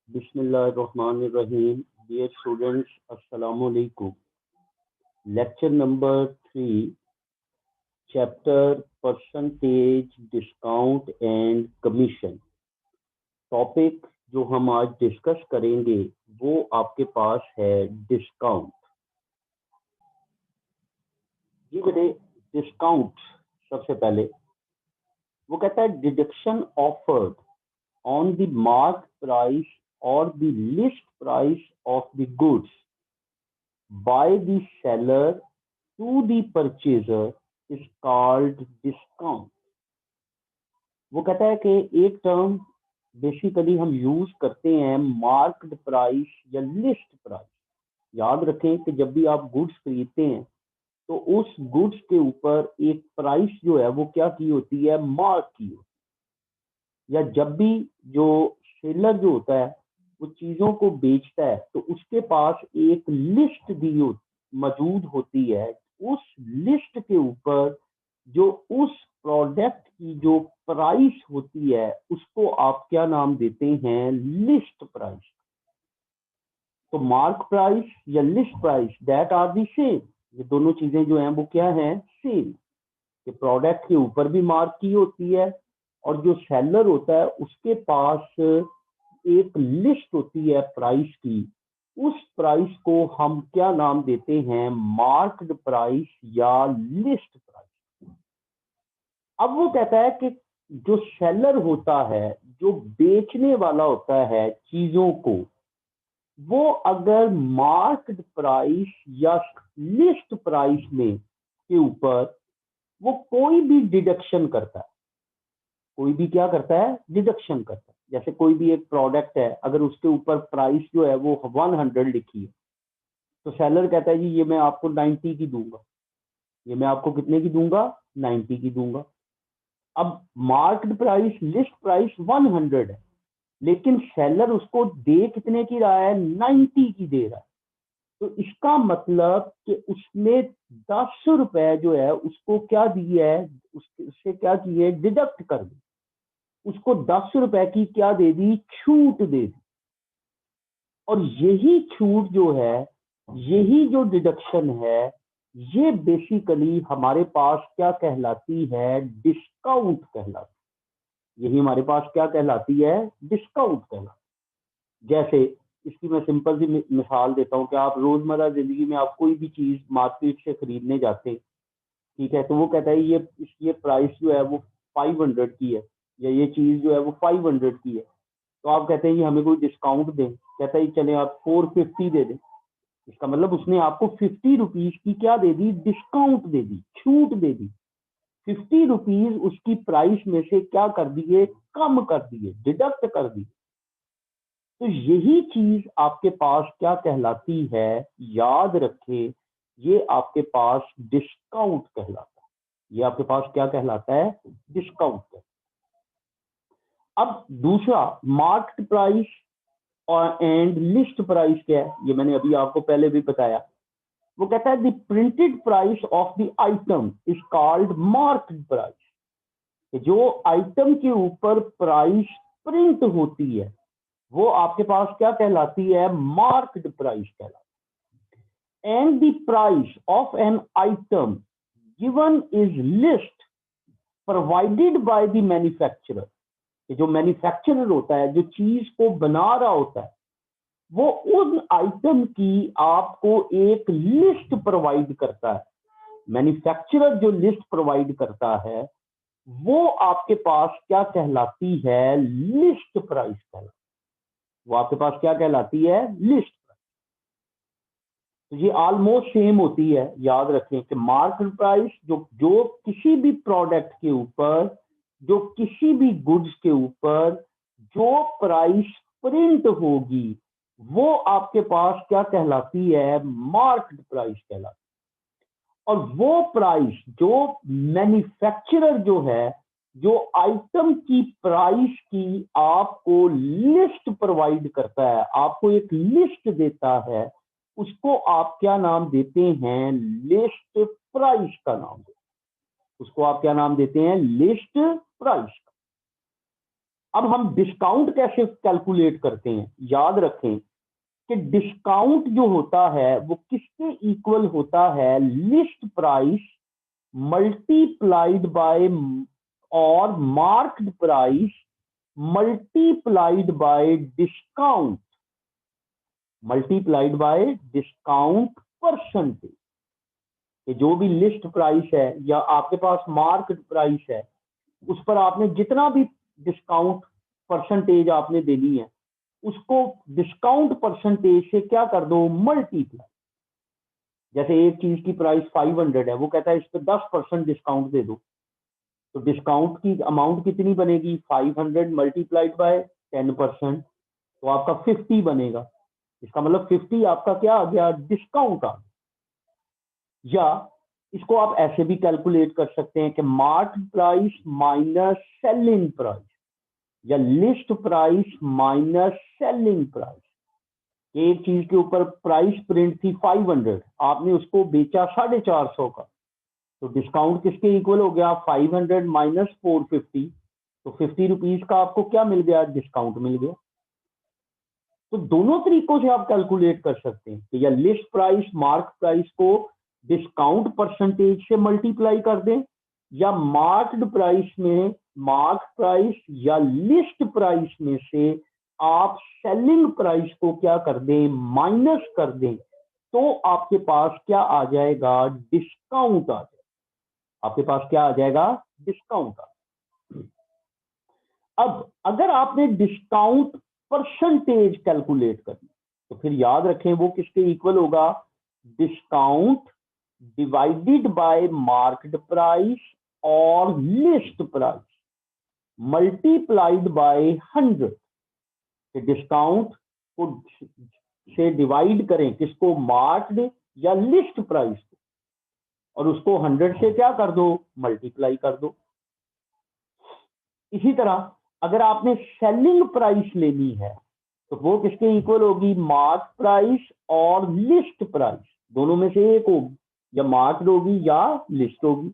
Bismillahirrahmanirrahim. Dear students, Assalamu alaikum. Lecture number 3, chapter percentage, discount and commission. Topic जो हम आज discuss करेंगे वो आपके पास है डिस्काउंट। ये बेटे डिस्काउंट सबसे पहले वो कहता है deduction offered on the mark price और the list price of the goods by the seller to the purchaser is called discount। वो कहता है कि एक टर्म बेसिकली हम यूज करते हैं मार्क्ड प्राइस या लिस्ट प्राइस। याद रखें कि जब भी आप गुड्स खरीदते हैं तो उस गुड्स के ऊपर एक प्राइस जो है वो क्या की होती है, मार्क की होती है। या जब भी जो सेलर जो होता है वो चीजों को बेचता है तो उसके पास एक लिस्ट दी मौजूद होती है। उस लिस्ट के ऊपर जो उस प्रोडक्ट की जो प्राइस होती है उसको आप क्या नाम देते हैं, लिस्ट प्राइस। तो मार्क प्राइस या list price that are the same. ये दोनों चीजें जो हैं वो क्या हैं, सेम। कि प्रोडक्ट के ऊपर भी मार्क की होती है और जो सेलर होता है उसके पास एक लिस्ट होती है प्राइस की। उस प्राइस को हम क्या नाम देते हैं, मार्क्ड प्राइस या लिस्ट प्राइस। अब वो कहता है कि जो सेलर होता है, जो बेचने वाला होता है चीजों को, वो अगर मार्क्ड प्राइस या लिस्ट प्राइस में के ऊपर वो कोई भी डिडक्शन करता है, कोई भी क्या करता है, डिडक्शन करता है। जैसे कोई भी एक प्रोडक्ट है, अगर उसके ऊपर प्राइस जो है वो 100 लिखी है तो सेलर कहता है जी ये मैं आपको 90 की दूंगा, ये मैं आपको कितने की दूंगा, 90 की दूंगा। अब मार्क्ड प्राइस, लिस्ट प्राइस 100 है, लेकिन सेलर उसको दे कितने की रहा है, 90 की दे रहा है। तो इसका मतलब कि उसने 10 रुपए जो है उसको क्या दिए है, उससे क्या किए, डिडक्ट कर दी। उसको 10 रुपए की क्या दे दी, छूट दे दी। और यही छूट जो है, यही जो डिडक्शन है, ये बेसिकली हमारे पास क्या कहलाती है, डिस्काउंट कहलाती है। यही हमारे पास क्या कहलाती है, डिस्काउंट कहलाती है। जैसे इसकी मैं सिंपल सी मिसाल देता हूँ कि आप रोजमर्रा जिंदगी में आप कोई भी चीज मार्केट से खरीदने जाते हैं, ठीक है, तो वो कहता है ये प्राइस जो है वो 500 की है, या ये चीज जो है वो 500 की है। तो आप कहते हैं ये हमें कोई डिस्काउंट दें, कहता है चले आप 450 दे दें। इसका मतलब उसने आपको 50 रुपीज की क्या दे दी, डिस्काउंट दे दी, छूट दे दी। 50 रुपीज उसकी प्राइस में से क्या कर दिए, कम कर दिए, डिडक्ट कर दिए। तो यही चीज आपके पास क्या कहलाती है, याद रखें, ये आपके पास डिस्काउंट कहलाता है। ये आपके पास क्या कहलाता है, डिस्काउंट कहलाता है। अब दूसरा मार्केट प्राइस और एंड लिस्ट प्राइस क्या है, ये मैंने अभी आपको पहले भी बताया। वो कहता है the printed price of the item is called market price. जो आइटम के ऊपर प्राइस प्रिंट होती है वो आपके पास क्या कहलाती है, मार्केट प्राइस कहलाती है। And the price of an item given is list provided by the manufacturer. जो मैन्युफैक्चरर होता है, जो चीज को बना रहा होता है, वो उन आइटम की आपको एक लिस्ट प्रोवाइड करता है। मैन्युफैक्चरर जो लिस्ट प्रोवाइड करता है वो आपके पास क्या कहलाती है, लिस्ट प्राइस कहलाती है। वो आपके पास क्या कहलाती है, लिस्ट प्राइस। तो ये ऑलमोस्ट सेम होती है। याद रखें कि मार्केट प्राइस जो किसी भी प्रोडक्ट के ऊपर, जो किसी भी गुड्स के ऊपर जो प्राइस प्रिंट होगी वो आपके पास क्या कहलाती है, मार्केट प्राइस कहलाती है। और वो प्राइस जो मैन्युफैक्चरर जो है, जो आइटम की प्राइस की आपको लिस्ट प्रोवाइड करता है, आपको एक लिस्ट देता है, उसको आप क्या नाम देते हैं, लिस्ट प्राइस का नाम देते हैं। उसको आप क्या नाम देते हैं, लिस्ट प्राइस। अब हम डिस्काउंट कैसे कैलकुलेट करते हैं, याद रखें कि डिस्काउंट जो होता है वो किसके इक्वल होता है, लिस्ट प्राइस मल्टीप्लाइड बाय और marked price multiplied bye discount multiplied by discount percentage. कि जो भी लिस्ट प्राइस है या आपके पास मार्केट प्राइस है, उस पर आपने जितना भी डिस्काउंट परसेंटेज आपने देनी है, उसको डिस्काउंट परसेंटेज से क्या कर दो, मल्टीप्लाई। जैसे एक चीज की प्राइस 500 है, वो कहता है इस पर 10% डिस्काउंट दे दो, तो डिस्काउंट की अमाउंट कितनी बनेगी, 500 मल्टीप्लाइड बाय 10%, तो आपका 50 बनेगा। इसका मतलब 50 आपका क्या आ गया, डिस्काउंट आ गया। या इसको आप ऐसे भी कैलकुलेट कर सकते हैं कि market price minus selling price या list price minus selling price. एक चीज के ऊपर प्राइस प्रिंट थी 500, आपने उसको बेचा 450 का, तो डिस्काउंट किसके इक्वल हो गया, 500 माइनस 450, तो 50 रुपीज का आपको क्या मिल गया, डिस्काउंट मिल गया। तो दोनों तरीकों से आप कैलकुलेट कर सकते हैं कि या लिस्ट प्राइस मार्क प्राइस को डिस्काउंट परसेंटेज से मल्टीप्लाई कर दें, या मार्क्ड प्राइस में मार्क प्राइस या लिस्ट प्राइस में से आप सेलिंग प्राइस को क्या कर दें, माइनस कर दें, तो आपके पास क्या आ जाएगा, डिस्काउंट आ जाएगा। आपके पास क्या आ जाएगा, डिस्काउंट आ जाएगा। अब अगर आपने डिस्काउंट परसेंटेज कैलकुलेट करना, तो फिर याद रखें वो किसके इक्वल होगा, discount divided by market price और list price multiplied by 100। Discount को से डिवाइड करें किसको, मार्क्ड या लिस्ट प्राइस को, और उसको 100 से क्या कर दो, मल्टीप्लाई कर दो। इसी तरह अगर आपने सेलिंग प्राइस लेनी है, तो वो किसके इक्वल होगी, मार्क प्राइस और लिस्ट प्राइस, दोनों में से एक होगी, या मार्क्ड होगी या लिस्ट होगी,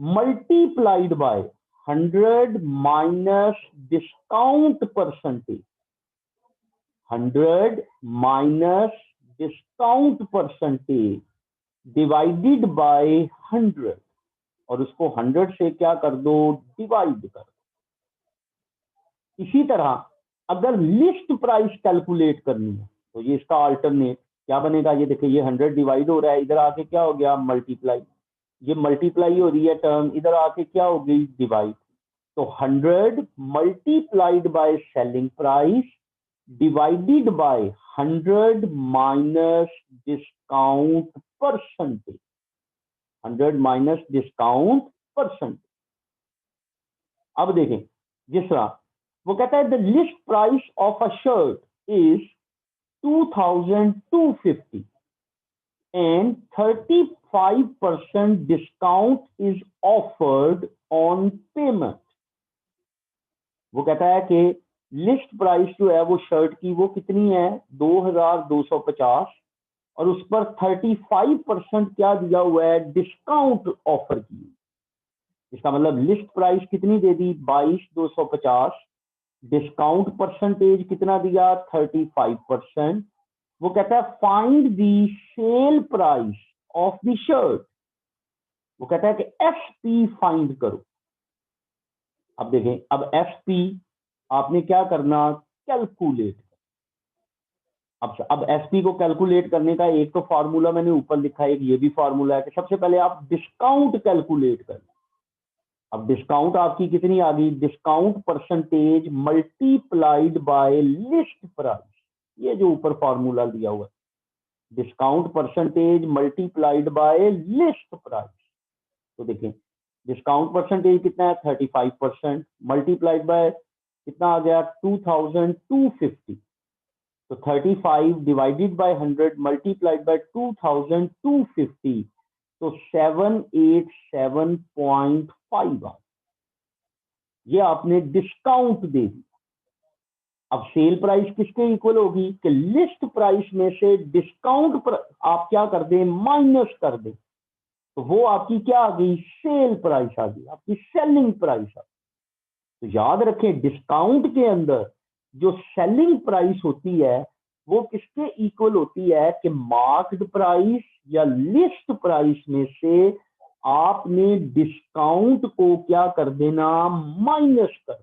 multiplied by 100 minus discount percentage, 100 minus discount percentage divided by 100, और उसको 100 से क्या कर दो, डिवाइड कर दो। इसी तरह अगर लिस्ट प्राइस कैलकुलेट करनी है, तो ये इसका अल्टरनेट क्या बनेगा, ये देखिए ये 100 डिवाइड हो रहा है, इधर आके क्या हो गया, मल्टीप्लाई, ये मल्टीप्लाई हो रही है टर्म, इधर आके क्या हो गई, डिवाइड। तो 100 multiplied by selling price divided by 100 minus discount percentage, 100 minus discount percentage. अब देखें जिस तरह वो कहता है the list price of a shirt is 2250 and 35% discount is offered on payment। वो कहता है कि लिस्ट प्राइस जो है वो शर्ट की वो कितनी है, 2250, और उस पर 35% क्या दिया हुआ है, डिस्काउंट ऑफर की। इसका मतलब लिस्ट प्राइस कितनी दे दी, 22,250, डिस्काउंट परसेंटेज कितना दिया, 35%। वो कहता है find the sale price of the shirt, वो कहता है कि एसपी फाइंड करो। अब देखें, अब एसपी आपने क्या करना, कैलकुलेट। अब एसपी को कैलकुलेट करने का एक तो फार्मूला मैंने ऊपर लिखा है, एक ये भी फार्मूला है कि सबसे पहले आप डिस्काउंट कैलकुलेट करें। अब डिस्काउंट आपकी कितनी आ गई, discount percentage multiplied by list price, ये जो ऊपर फार्मूला दिया हुआ है, discount percentage multiplied by list price. तो देखें डिस्काउंट परसेंटेज कितना है, 35%, मल्टीप्लाइड बाय कितना आ गया, 2250, तो 35 डिवाइडेड बाय 100 मल्टीप्लाइड बाय 2250, तो 787.5 आ, ये आपने डिस्काउंट दे दी। अब सेल प्राइस किसके इक्वल होगी, कि लिस्ट प्राइस में से डिस्काउंट पर आप क्या कर दें, माइनस कर दें, तो वो आपकी क्या आ गई, सेल प्राइस आ गई, आपकी सेलिंग प्राइस आ गई। तो याद रखें डिस्काउंट के अंदर जो सेलिंग प्राइस होती है वो किसके इक्वल होती है कि मार्क्ड प्राइस या लिस्ट प्राइस में से आपने डिस्काउंट को क्या कर देना, माइनस कर देना।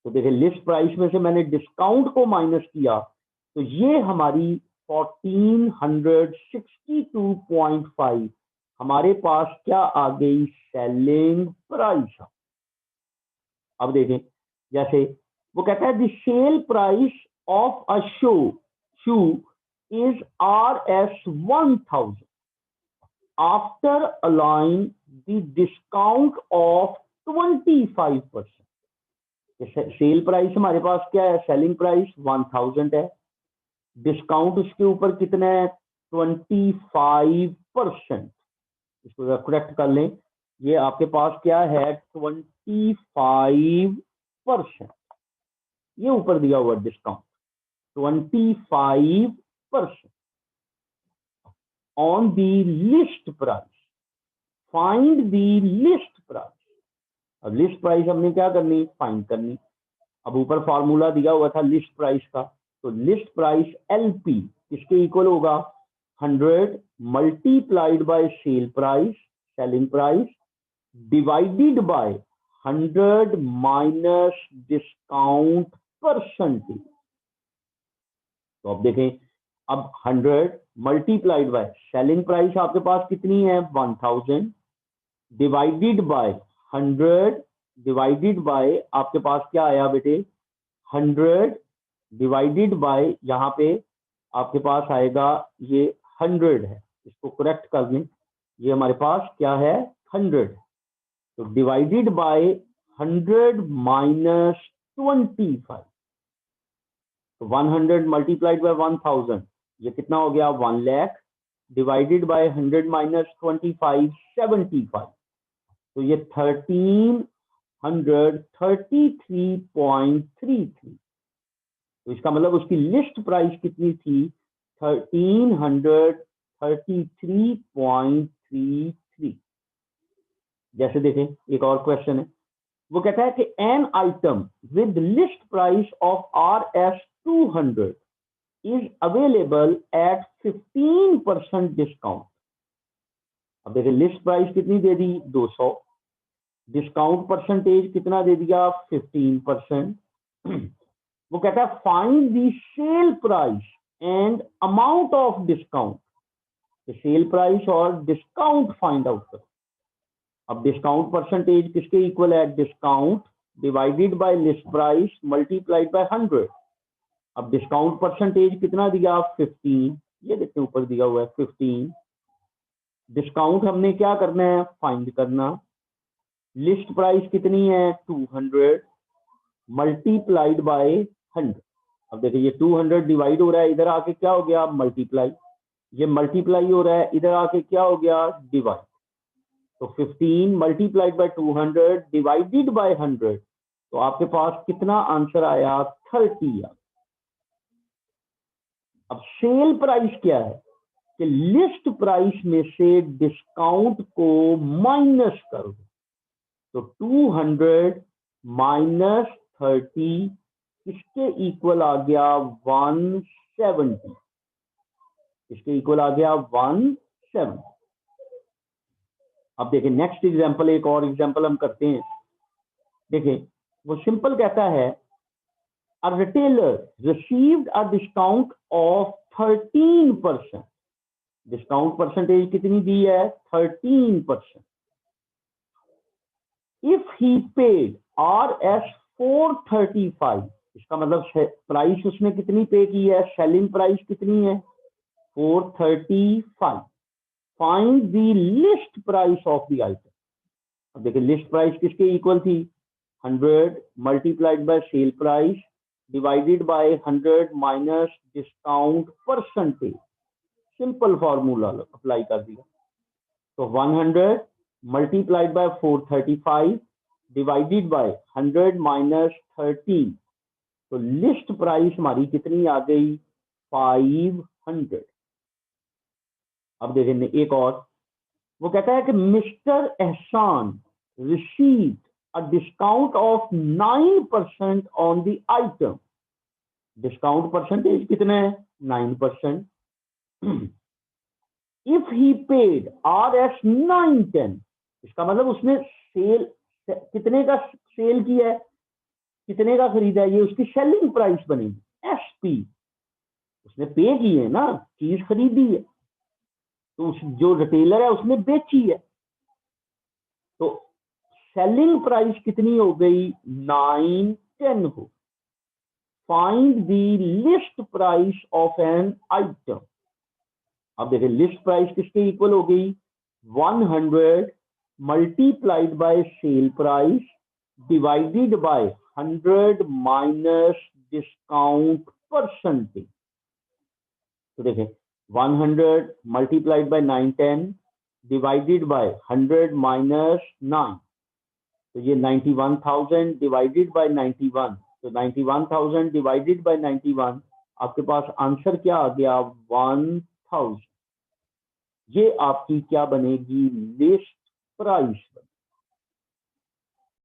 तो देखिए लिस्ट प्राइस में से मैंने डिस्काउंट को माइनस किया तो ये हमारी 1462.5 हमारे पास क्या आ गई, सेलिंग प्राइस। अब देखें जैसे वो कहता है the sale price of a shoe is Rs 1000 after allowing the discount of 25%। Sale price हमारे पास क्या है, सेलिंग प्राइस 1000 है, डिस्काउंट उसके ऊपर कितना है 25%। इसको करेक्ट कर लें, ये आपके पास क्या है 25%, ये ऊपर दिया हुआ discount 25% on the list price, find the list price. अब लिस्ट प्राइस हमने क्या करनी, फाइंड करनी। अब ऊपर फॉर्मूला दिया हुआ था लिस्ट प्राइस का, तो लिस्ट प्राइस एलपी किसके इक्वल होगा, 100 multiplied by sale price, selling price, divided by 100 minus discount percentage. तो अब देखें, अब 100 मल्टीप्लाइड बाय सेलिंग प्राइस आपके पास कितनी है 1000, डिवाइडेड बाय 100 डिवाइडेड बाय आपके पास क्या आया बेटे 100 डिवाइडेड बाय, यहाँ पे आपके पास आएगा ये 100 है, इसको करेक्ट कर लें, ये हमारे पास क्या है 100। तो डिवाइडेड बाय 100 माइनस 25, तो 100 मल्टीप्लाइड बाय 1000 ये कितना हो गया 1 लाख, डिवाइडेड बाय 100 माइनस 25 75, तो ये 1333.33। तो इसका मतलब उसकी लिस्ट प्राइस कितनी थी 1333.33। जैसे देखें एक और क्वेश्चन है, वो कहता है कि an item with list price of Rs 200 is available at 15% discount. अब देखिए लिस्ट प्राइस कितनी दे दी 200, डिस्काउंट परसेंटेज कितना दे दिया 15%। वो कहता है find the sale price and amount of discount, sale price और डिस्काउंट फाइंड आउट करो। अब डिस्काउंट परसेंटेज किसके इक्वल है, discount divided bye list price multiplied by 100। अब डिस्काउंट परसेंटेज कितना दिया 15, ये देखते ऊपर दिया हुआ है 15, डिस्काउंट हमने क्या करना है फाइंड करना, लिस्ट प्राइस कितनी है 200 मल्टीप्लाइड बाय 100। अब देखिए ये 200 डिवाइड हो रहा है, इधर आके क्या हो गया मल्टीप्लाई, ये मल्टीप्लाई हो रहा है, इधर आके क्या हो गया डिवाइड। तो 15 मल्टीप्लाइड बाय 200 डिवाइडेड बाय 100, तो आपके पास कितना आंसर आया 30। अब सेल प्राइस क्या है कि लिस्ट प्राइस में से डिस्काउंट को माइनस कर दो, तो 200 माइनस 30 इसके इक्वल आ गया 170, इसके इक्वल आ गया 170। अब देखिए नेक्स्ट एग्जांपल, एक और एग्जांपल हम करते हैं। देखिए वो सिंपल कहता है a retailer received a discount of 13%, discount percentage कितनी दी है 13%। इफ ही पेड Rs 435, इसका मतलब प्राइस उसने कितनी पे की है, सेलिंग प्राइस कितनी है 435, find the list price of the item. अब देखिए लिस्ट प्राइस किसके इक्वल थी 100 multiplied by sale price divided by 100 minus discount percentage, simple formula apply कर दिया। तो 100 multiplied by 435 divided by 100 minus 13, तो लिस्ट प्राइस हमारी कितनी आ गई 500। अब देखें एक और, वो कहता है कि मिस्टर एहसान received a discount of 9% on the item. Discount percentage कितने है? 9%. If he paid RS 910, इसका मतलब उसने सेल कितने का सेल किया है, कितने का खरीदा है, ये उसकी सेलिंग प्राइस बनेगी. SP उसने पे की है ना, चीज खरीदी है, तो जो रिटेलर है उसने बेची है, तो सेलिंग प्राइस कितनी हो गई? 910 हो. Find the list price of an item. अब देखिए लिस्ट प्राइस किसके इक्वल हो गई? 100 multiplied by sale price divided by 100 minus discount percentage. तो देखिए 100 multiplied by 910 divided by 100 minus 9, तो ये 91,000 डिवाइडेड बाय 91, तो 91,000 डिवाइडेड बाय 91, आपके पास आंसर क्या आ गया? 1000. ये आपकी क्या बनेगी? List price.